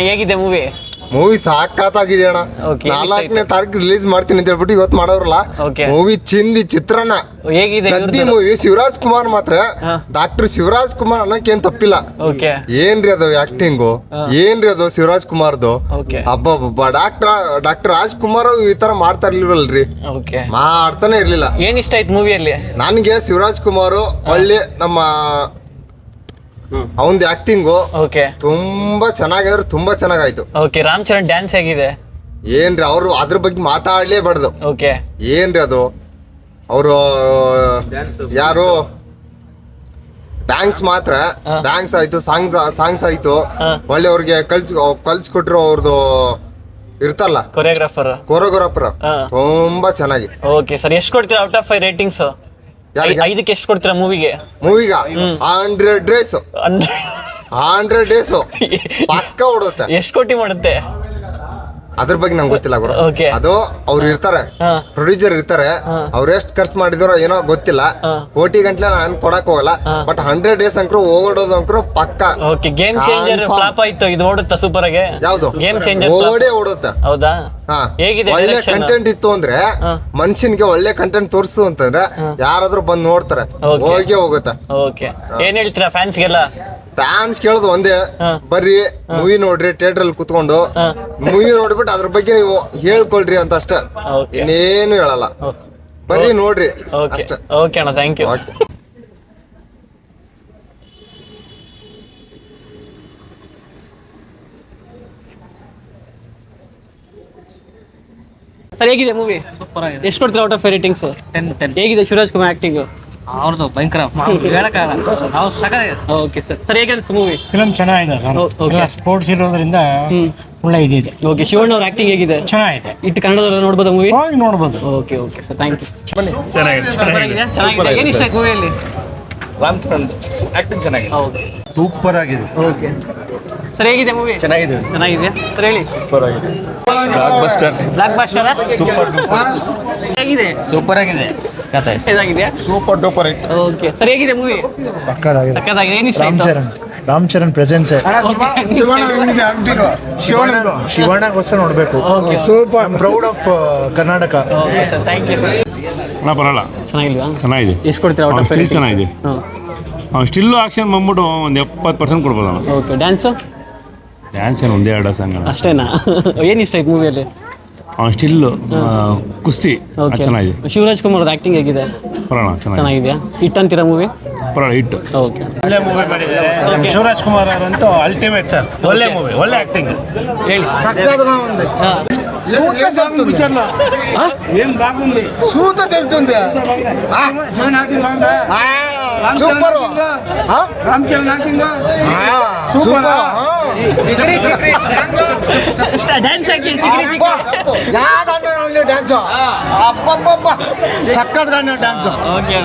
ಹೇಗಿದೆ movie? Movie ಸಾಕಾಗಿದೆ ಅಣ್ಣ. 4ನೇ ತಾರೀಕು ರಿಲೀಸ್ ಮಾಡ್ತೀನಿ ಅಂತ ಹೇಳ್ಬಿಟ್ಟು ಇವತ್ತು ಮಾಡೋರಲ್ಲ. ಮೂವಿ ಚಿಂದಿ ಚಿತ್ರನ ಹೇಗಿದೆ? ಗದ್ದಿ ಮೂವಿ. ಶಿವರಾಜ್ ಕುಮಾರ್ ಮಾತ್ರ ಡಾಕ್ಟರ್ ಶಿವರಾಜ್ ಕುಮಾರ್ ಅನ್ನಕ್ಕೆ ಏನ್ ತಪ್ಪಿಲ್ಲ. ಏನ್ರಿ ಅದು ಆಕ್ಟಿಂಗು, ಏನ್ರಿ ಅದು ಶಿವರಾಜ್ ಕುಮಾರ್ದು. ಹಬ್ಬ ಡಾಕ್ಟರ್ ರಾಜ್ಕುಮಾರ್ ಈ ತರ ಮಾಡ್ತಾ ಇರ್ಲಿಲ್ವಲ್ರಿ, ಮಾಡ್ತಾನೆ ಇರ್ಲಿಲ್ಲ. ಏನ್ ಇಷ್ಟ ಆಯ್ತು ಮೂವಿಯಲ್ಲಿ? ನನ್ಗೆ ಶಿವರಾಜ್ ಕುಮಾರ್ ಒಳ್ಳೆ ನಮ್ಮ ಅವಂದು ಆಕ್ಟಿಂಗು ತುಂಬಾ ಚೆನ್ನಾಗಿದ್ರೆ ತುಂಬಾ ಚೆನ್ನಾಗಾಯ್ತು. ರಾಮ್ ಚರಣ್ ಡ್ಯಾನ್ಸ್ ಹೇಗಿದೆ? ಏನ್ರಿ ಅವ್ರು ಅದ್ರ ಬಗ್ಗೆ ಮಾತಾಡ್ಲೇಬಾರ್ದು. ಏನ್ರಿ ಅದು ಅವರು ಯಾರು ಡ್ಯಾನ್ಸ್ ಮಾತ್ರ ಡ್ಯಾನ್ಸ್ ಆಯ್ತು, ಸಾಂಗ್ಸ್ ಆಯ್ತು. ಒಳ್ಳೆ ಅವ್ರಿಗೆ ಕಲ್ಸ್ಕೊಟ್ರು. ಅವ್ರದ್ದು ಇರ್ತಲ್ಲ ಕೊರಿಯೋಗ್ರಾಫರ್ ತುಂಬಾ ಚೆನ್ನಾಗಿ. ಸರ್ ಎಷ್ಟು ಕೊಡ್ತೀರಾ ಔಟ್ ಆಫ್ 5 ರೇಟಿಂಗ್ಸ್? 5ಕ್ಕೆ ಎಷ್ಟು ಕೊಡ್ತೀರಾ ಮೂವಿಗೆ? 100 ಡೇಸ್ ಪಕ್ಕ ಓಡುತ್ತೆ. ಎಷ್ಟು ಕೋಟಿ ಮಾಡುತ್ತೆ ಅದ್ರ ಬಗ್ಗೆ ನಂಗೆ ಗೊತ್ತಿಲ್ಲ ಗುರು. ಅದು ಅವ್ರು ಇರ್ತಾರೆ, ಪ್ರೊಡ್ಯೂಸರ್ ಇರ್ತಾರೆ, ಅವ್ರು ಎಷ್ಟು ಖರ್ಚು ಮಾಡಿದಾರೋ ಏನೋ ಗೊತ್ತಿಲ್ಲ. ಕೋಟಿ ಗಂಟ್ಲೆ ನಾನು ಕೊಡಕ್ ಹೋಗಲ್ಲ. ಬಟ್ 100 ಡೇಸ್ ಅಂಕರು ಓಡೋದು ಅಂಕರು ಪಕ್ಕ. ಗೇಮ್ ಚೇಂಜರ್ ಫ್ಲಾಪ್ ಆಯ್ತು, ಇದು ಓಡುತ್ತಾ ಸೂಪರ್ ಆಗಿ? ಯಾವ್ದು ಗೇಮ್ ಚೇಂಜರ್? ಓಡುತ್ತೆ. ಹೌದಾ? ಹೇಗಿದೆ? ಒಳ್ಳೆ ಕಂಟೆಂಟ್ ಇತ್ತು ಅಂದ್ರೆ, ಮನುಷ್ಯನ್ಗೆ ಒಳ್ಳೆ ಕಂಟೆಂಟ್ ತೋರಿಸ್ತು ಅಂತಂದ್ರೆ ಯಾರಾದ್ರೂ ಬಂದ್ ನೋಡ್ತಾರೆ, ಹೋಗುತ್ತೆ. ಏನ್ ಹೇಳ್ತೀರಾ ಫ್ಯಾನ್ಸ್ಗೆಲ್ಲ? ಫ್ಯಾನ್ಸ್ ಕೇಳೋದು ಒಂದೇ, ಬರ್ರಿ ಮೂವಿ ನೋಡ್ರಿ ಥಿಯೇಟರ್ ಅಲ್ಲಿ ಕುತ್ಕೊಂಡು ಮೂವಿ ನೋಡ್ಬಿಟ್ಟು ಅದ್ರ ಬಗ್ಗೆ ನೀವು ಹೇಳ್ಕೊಳ್ರಿ ಅಂತ ಅಷ್ಟೇ, ಇನ್ನೇನು ಹೇಳಲ್ಲ. ಬರ್ರಿ ನೋಡ್ರಿ ಅಷ್ಟೇ. ಓಕೆ ಅಣ್ಣ, ಥ್ಯಾಂಕ್ ಯು. ಸರ್ ಹೇಗಿದೆ ಮೂವಿ? ಸೂಪರ್ ಆಗಿದೆ. ಎಷ್ಟು ಕೊಡ್ತೀರಾ ಔಟ್ ಆಫ್ 5 ರೇಟಿಂಗ್ಸ್? 10. ಹೇಗಿದೆ ಶಿವರಾಜ್ ಕುಮಾರ್ ಆಕ್ಟಿಂಗ್? ಅವ್ರದ್ದು ಭಯಂಕರ, ಹೇಳಕ್ಕಾಗಲ್ಲ. ನಾವು ಸಕಲ. Okay sir. ಸರ್ ಹೇಗೆ ಅನಿಸ್ತು ಮೂವಿ? ಫಿಲಮ್ ಚೆನ್ನಾಗಿದೆ ಸರ್. ಸ್ಪೋರ್ಟ್ಸ್ ಇರೋದ್ರಿಂದ ಒಳ್ಳೆ ಇದಿದೆ. ಓಕೆ, ಶಿವಣ್ಣ ಅವ್ರ ಆಕ್ಟಿಂಗ್ ಹೇಗಿದೆ? ಚೆನ್ನಾಗಿದೆ. ಇಟ್ಟು ಕನ್ನಡದಲ್ಲಿ ನೋಡ್ಬೋದಾ ಮೂವಿ? ನೋಡ್ಬೋದು. Okay sir, thank you. ಚೆನ್ನಾಗಿದೆ. ಏನು ಇಷ್ಟ ಆಯ್ತು ಮೂವಿಯಲ್ಲಿ? ರಾಮ್ ಚರಣ್ ಆಕ್ಟಿಂಗ್ ಚೆನ್ನಾಗಿದೆ. ಓಕೆ, ಸೂಪರ್ ಆಗಿದೆ. ಓಕೆ ಸರ್ ಹೇಗಿದೆ ಮೂವಿ? ಚೆನ್ನಾಗಿದೆ. ಚೆನ್ನಾಗಿದೆಯಾ ಸರ್? ಹೇಳಿ. ಸೂಪರ್ ಆಗಿದೆ. Blockbuster. ಸೂಪರ್ ಹೇಗಿದೆ? ಸೂಪರ್ ಆಗಿದೆ. ಕಥೆ ಹೇಗಿದೆಯಾ? Super duper hit. Okay sir ಹೇಗಿದೆ ಮೂವಿ? ಸಕ್ಕತ್ತಾಗಿದೆ. ಏನು ಇಷ್ಟ ಆಯ್ತು? ರಾಮ್ ಚರಣ್ ಪ್ರೆಸೆನ್ಸ್ ಶಿವಣ್ಣಗೋಸ್ಕರ ನೋಡ್ಬೇಕು. Super proud of Karnataka. Thank you. ಬರಲ್ಲ, ಚೆನ್ನಾಗಿಲ್ವಾ? ಚೆನ್ನಾಗಿದೆ. ಎಷ್ಟು ಕೊಡ್ತೀರಾ ಔಟ್ ಆಫ್ 5? ಸ್ಟಿಲ್ ಚೆನ್ನಾಗಿದೆ. ಸ್ಟಿಲ್ಲು ಆಕ್ಷನ್ ಬಂದ್ಬಿಟ್ಟು ಒಂದು 70% ಕೊಡ್ಬೋದು ಅವನು. Okay, dance? ಡ್ಯಾನ್ಸ್ ಏನು ಒಂದೇ 2 ಸಾಂಗ್ ಅಷ್ಟೇನಾ? ಏನು ಇಷ್ಟ ಆಯ್ತು ಮೂವಿಯಲ್ಲಿ? ಸ್ಟಿಲ್ಲು ಕುಸ್ತಿ ಚೆನ್ನಾಗಿದೆ. ಶಿವರಾಜ್ ಕುಮಾರ್ ಅವ್ರ ಆಕ್ಟಿಂಗ್ ಹೇಗಿದೆ? ಚೆನ್ನಾಗಿದೆಯಾ? ಹಿಟ್ ಅಂತೀರಾ ಮೂವಿ? ಹಿಟ್. ಓಕೆ, ಒಳ್ಳೆ ಮೂವಿ ಮಾಡಿದ್ದಾರೆ. ಶಿವರಾಜ್ ಕುಮಾರ್ ಅವರಂತೂ ಅಲ್ಟಿಮೇಟ್ ಸರ್. ಒಳ್ಳೆ ಮೂವಿ, ಒಳ್ಳೆ ಆಕ್ಟಿಂಗ್. ಹೇಳಿ. సూత తెలుస్తుంది super Ram Charan acting super dance dance అబ్బబ్బబ్బ సక్కగా డాన్స్. ఓకే.